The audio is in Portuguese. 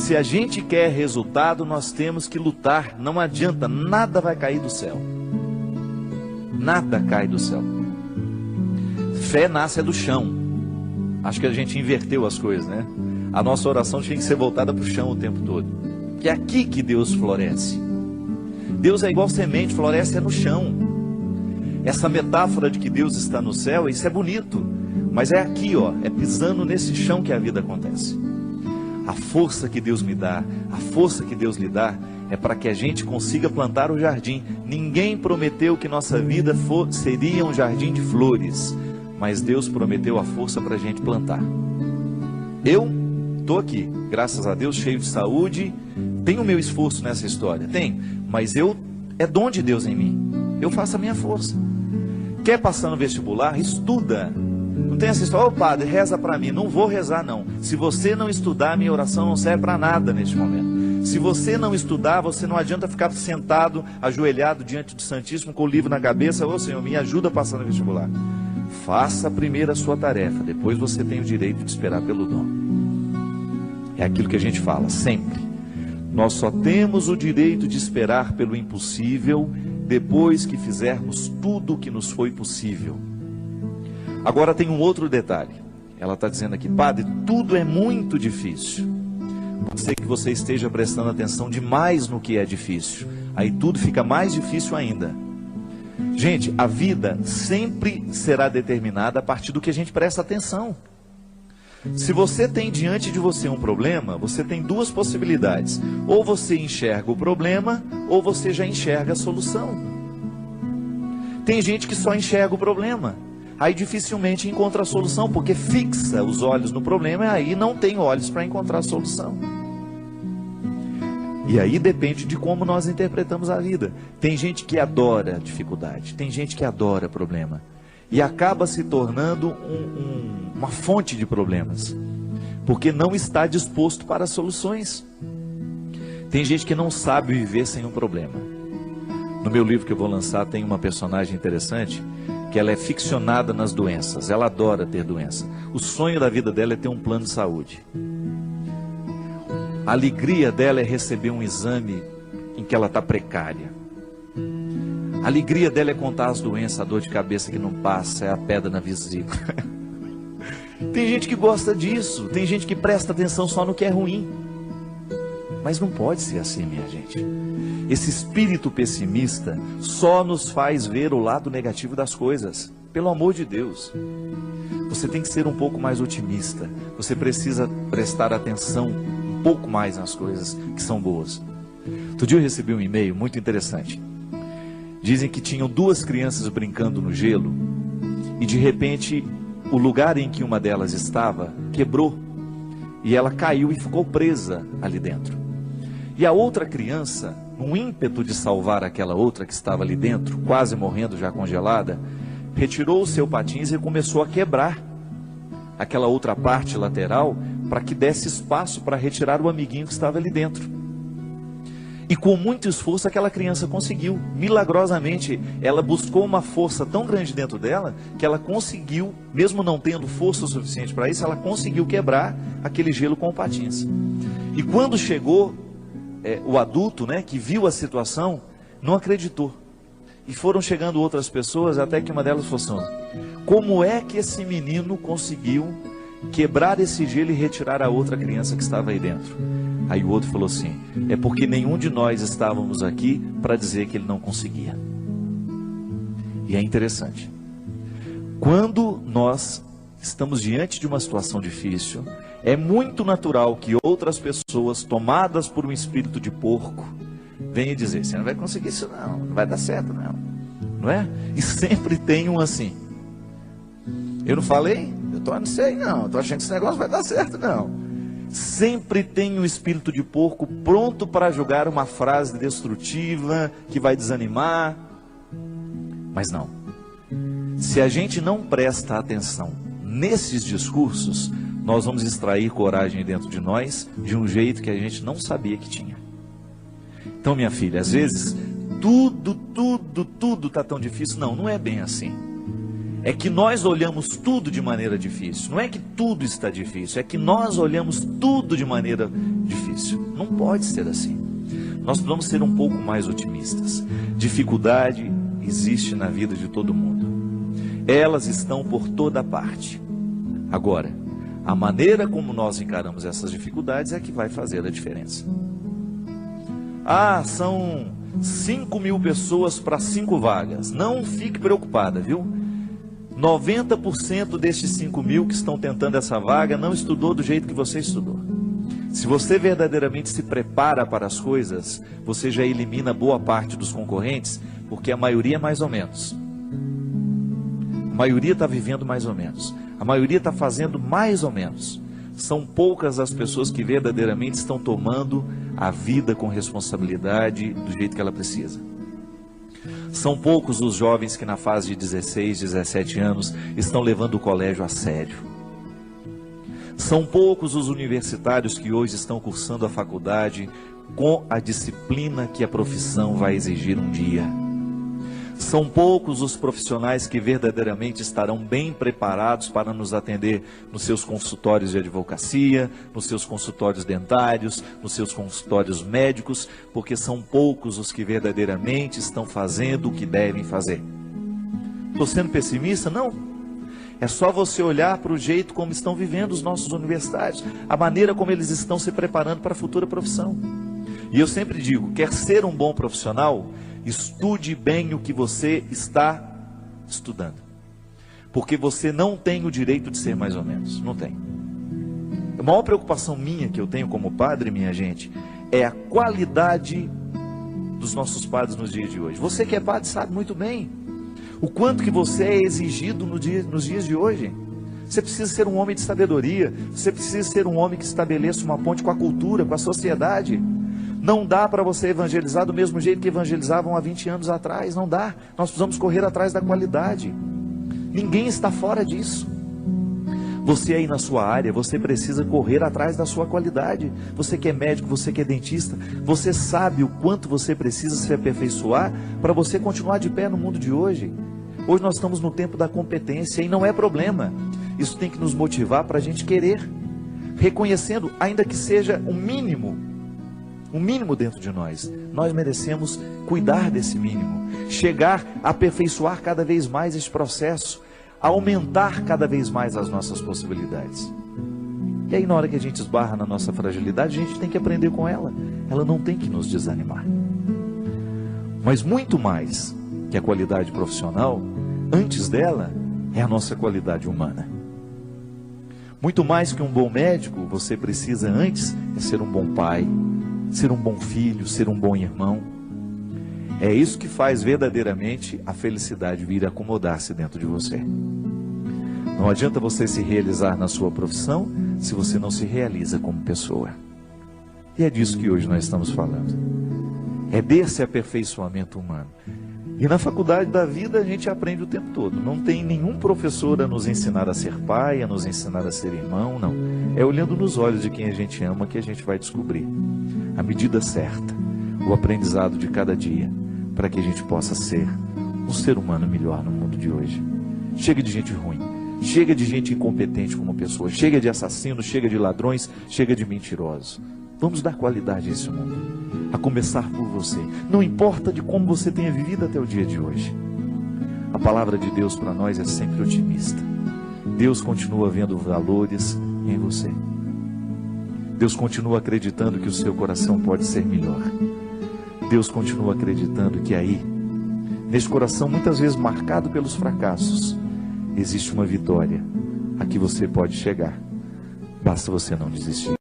Se a gente quer resultado, nós temos que lutar. Não adianta, nada vai cair do céu. Nada cai do céu. Fé nasce do chão. Acho que a gente inverteu as coisas, né? A nossa oração tinha que ser voltada para o chão o tempo todo. Que é aqui que Deus floresce. Deus é igual semente, floresce no chão. Essa metáfora de que Deus está no céu, isso é bonito. Mas é aqui, ó, é pisando nesse chão que a vida acontece. A força que Deus me dá, a força que Deus lhe dá, é para que a gente consiga plantar o jardim. Ninguém prometeu que nossa vida seria um jardim de flores, mas Deus prometeu a força para a gente plantar. Eu estou aqui, graças a Deus, cheio de saúde. Tem o meu esforço nessa história? Tem, mas é dom de Deus em mim. Eu faço a minha força. Quer passar no vestibular? Estuda. Não tem essa história, ô padre, reza para mim. Não vou rezar não. Se você não estudar, minha oração não serve para nada neste momento. Se você não estudar, você não adianta ficar sentado, ajoelhado diante do Santíssimo, com o livro na cabeça. Ô Senhor, me ajuda a passar no vestibular. Faça primeiro a sua tarefa, depois você tem o direito de esperar pelo dom. É aquilo que a gente fala sempre. Nós só temos o direito de esperar pelo impossível depois que fizermos tudo o que nos foi possível. Agora tem um outro detalhe. Ela está dizendo aqui, padre, tudo é muito difícil. Pode ser que você esteja prestando atenção demais no que é difícil. Aí tudo fica mais difícil ainda. Gente, a vida sempre será determinada a partir do que a gente presta atenção. Se você tem diante de você um problema, você tem duas possibilidades. Ou você enxerga o problema, ou você já enxerga a solução. Tem gente que só enxerga o problema. Aí dificilmente encontra a solução, porque fixa os olhos no problema e aí não tem olhos para encontrar a solução. E aí depende de como nós interpretamos a vida. Tem gente que adora dificuldade, tem gente que adora problema. E acaba se tornando uma fonte de problemas, porque não está disposto para soluções. Tem gente que não sabe viver sem um problema. No meu livro que eu vou lançar tem uma personagem interessante, que ela é ficcionada nas doenças, ela adora ter doença. O sonho da vida dela é ter um plano de saúde. A alegria dela é receber um exame em que ela está precária. A alegria dela é contar as doenças, a dor de cabeça que não passa, é a pedra na vesícula. Tem gente que gosta disso, tem gente que presta atenção só no que é ruim. Mas não pode ser assim, minha gente. Esse espírito pessimista só nos faz ver o lado negativo das coisas. Pelo amor de Deus. Você tem que ser um pouco mais otimista. Você precisa prestar atenção um pouco mais nas coisas que são boas. Outro dia eu recebi um e-mail muito interessante. Dizem que tinham duas crianças brincando no gelo e de repente o lugar em que uma delas estava quebrou e ela caiu e ficou presa ali dentro. E a outra criança, num ímpeto de salvar aquela outra que estava ali dentro, quase morrendo já congelada, retirou o seu patins e começou a quebrar aquela outra parte lateral para que desse espaço para retirar o amiguinho que estava ali dentro. E com muito esforço aquela criança conseguiu, milagrosamente, ela buscou uma força tão grande dentro dela, que ela conseguiu, mesmo não tendo força o suficiente para isso, ela conseguiu quebrar aquele gelo com o patins. E quando chegou o adulto, né, que viu a situação, não acreditou. E foram chegando outras pessoas, até que uma delas falou assim, como é que esse menino conseguiu quebrar esse gelo e retirar a outra criança que estava aí dentro? Aí o outro falou assim, é porque nenhum de nós estávamos aqui para dizer que ele não conseguia. E é interessante. Quando nós estamos diante de uma situação difícil, é muito natural que outras pessoas, tomadas por um espírito de porco, venham dizer, você não vai conseguir isso não, não vai dar certo não. Não é? E sempre tem um assim, eu não falei? Eu não sei não, estou achando que esse negócio vai dar certo não. Sempre tem um espírito de porco pronto para jogar uma frase destrutiva, que vai desanimar. Mas não. Se a gente não presta atenção nesses discursos, nós vamos extrair coragem dentro de nós, de um jeito que a gente não sabia que tinha. Então, minha filha, às vezes, tudo está tão difícil. Não, não é bem assim. É que nós olhamos tudo de maneira difícil. Não é que tudo está difícil, é que nós olhamos tudo de maneira difícil. Não pode ser assim. Nós precisamos ser um pouco mais otimistas. Dificuldade existe na vida de todo mundo. Elas estão por toda parte. Agora, a maneira como nós encaramos essas dificuldades é que vai fazer a diferença. São 5.000 pessoas para 5 vagas. Não fique preocupada, viu? 90% destes 5.000 que estão tentando essa vaga não estudou do jeito que você estudou. Se você verdadeiramente se prepara para as coisas, você já elimina boa parte dos concorrentes, porque a maioria é mais ou menos. A maioria está vivendo mais ou menos. A maioria está fazendo mais ou menos. São poucas as pessoas que verdadeiramente estão tomando a vida com responsabilidade do jeito que ela precisa. São poucos os jovens que na fase de 16, 17 anos estão levando o colégio a sério. São poucos os universitários que hoje estão cursando a faculdade com a disciplina que a profissão vai exigir um dia. São poucos os profissionais que verdadeiramente estarão bem preparados para nos atender nos seus consultórios de advocacia, nos seus consultórios dentários, nos seus consultórios médicos, porque são poucos os que verdadeiramente estão fazendo o que devem fazer. Estou sendo pessimista? Não. É só você olhar para o jeito como estão vivendo os nossos universitários, a maneira como eles estão se preparando para a futura profissão. E eu sempre digo, quer ser um bom profissional? Estude bem o que você está estudando. Porque você não tem o direito de ser mais ou menos. Não tem. A maior preocupação minha que eu tenho como padre, minha gente, é a qualidade dos nossos padres nos dias de hoje. Você que é padre sabe muito bem o quanto que você é exigido nos dias de hoje. Você precisa ser um homem de sabedoria. Você precisa ser um homem que estabeleça uma ponte com a cultura, com a sociedade. Não dá para você evangelizar do mesmo jeito que evangelizavam há 20 anos atrás. Não dá. Nós precisamos correr atrás da qualidade. Ninguém está fora disso. Você aí na sua área, você precisa correr atrás da sua qualidade. Você que é médico, você que é dentista, você sabe o quanto você precisa se aperfeiçoar para você continuar de pé no mundo de hoje. Hoje nós estamos no tempo da competência e não é problema. Isso tem que nos motivar para a gente querer, reconhecendo, ainda que seja um mínimo dentro de nós. Nós merecemos cuidar desse mínimo, chegar a aperfeiçoar cada vez mais esse processo, aumentar cada vez mais as nossas possibilidades. E aí na hora que a gente esbarra na nossa fragilidade, a gente tem que aprender com ela. Ela não tem que nos desanimar. Mas muito mais que a qualidade profissional, antes dela, é a nossa qualidade humana. Muito mais que um bom médico, você precisa antes é ser um bom pai, ser um bom filho, ser um bom irmão. É isso que faz verdadeiramente a felicidade vir acomodar-se dentro de você. Não adianta você se realizar na sua profissão se você não se realiza como pessoa. E é disso que hoje nós estamos falando. É desse aperfeiçoamento humano. E na faculdade da vida a gente aprende o tempo todo. Não tem nenhum professor a nos ensinar a ser pai, a nos ensinar a ser irmão, não. É olhando nos olhos de quem a gente ama que a gente vai descobrir a medida certa, o aprendizado de cada dia, para que a gente possa ser um ser humano melhor no mundo de hoje. Chega de gente ruim, chega de gente incompetente como pessoa, chega de assassinos, chega de ladrões, chega de mentirosos. Vamos dar qualidade a esse mundo, a começar por você. Não importa de como você tenha vivido até o dia de hoje. A palavra de Deus para nós é sempre otimista. Deus continua vendo valores em você. Deus continua acreditando que o seu coração pode ser melhor. Deus continua acreditando que aí, nesse coração muitas vezes marcado pelos fracassos, existe uma vitória a que você pode chegar. Basta você não desistir.